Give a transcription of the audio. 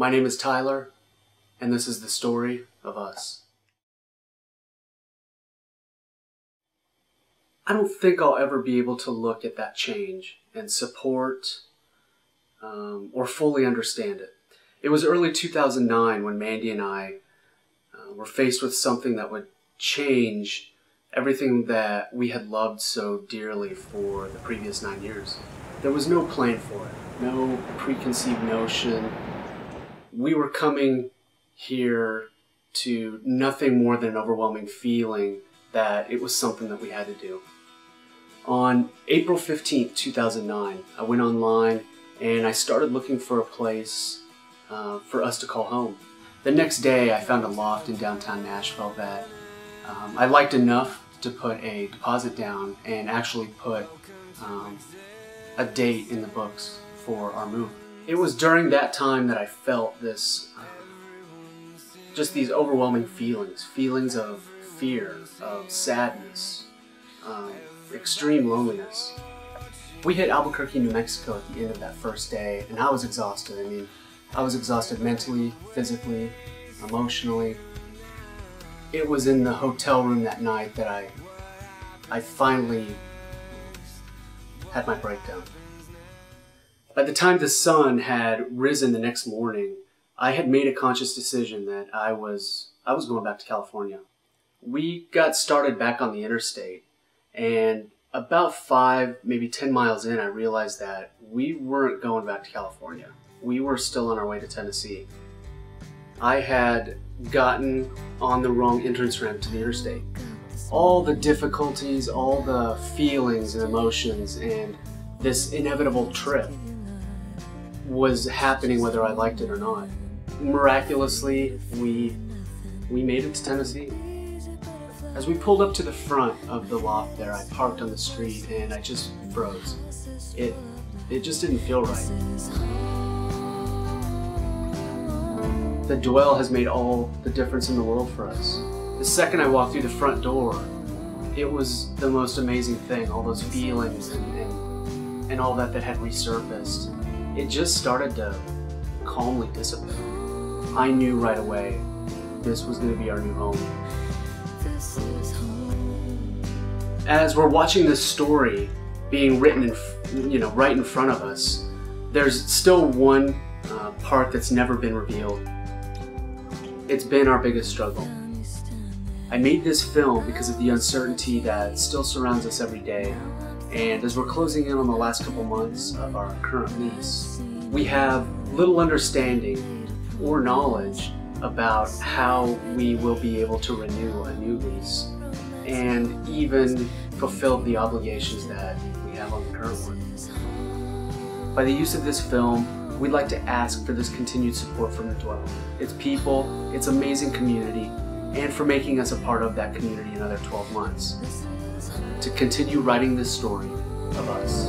My name is Tyler, and this is the story of us. I don't think I'll ever be able to look at that change and support or fully understand it. It was early 2009 when Mandy and I were faced with something that would change everything that we had loved so dearly for the previous 9 years. There was no plan for it, no preconceived notion. We were coming here to nothing more than an overwhelming feeling that it was something that we had to do. On April 15th, 2009, I went online and I started looking for a place for us to call home. The next day, I found a loft in downtown Nashville that I liked enough to put a deposit down and actually put a date in the books for our move. It was during that time that I felt this, just these overwhelming feelings of fear, of sadness, extreme loneliness. We hit Albuquerque, New Mexico at the end of that first day, and I was exhausted. I mean, I was exhausted mentally, physically, emotionally. It was in the hotel room that night that I finally had my breakdown. By the time the sun had risen the next morning, I had made a conscious decision that I was going back to California. We got started back on the interstate, and about 5, maybe 10 miles in, I realized that we weren't going back to California. We were still on our way to Tennessee. I had gotten on the wrong entrance ramp to the interstate. All the difficulties, all the feelings and emotions, and this inevitable trip was happening whether I liked it or not. Miraculously, we made it to Tennessee. As we pulled up to the front of the loft there, I parked on the street and I just froze. It just didn't feel right. The Dwell has made all the difference in the world for us. The second I walked through the front door, it was the most amazing thing. All those feelings and all that had resurfaced. It just started to calmly dissipate. I knew right away this was going to be our new home. As we're watching this story being written right in front of us, there's still one part that's never been revealed. It's been our biggest struggle. I made this film because of the uncertainty that still surrounds us every day, and as we're closing in on the last couple months of our current lease, we have little understanding or knowledge about how we will be able to renew a new lease and even fulfill the obligations that we have on the current one. By the use of this film, we'd like to ask for this continued support from the Dwell, its people, its amazing community, and for making us a part of that community another 12 months to continue writing this story of us.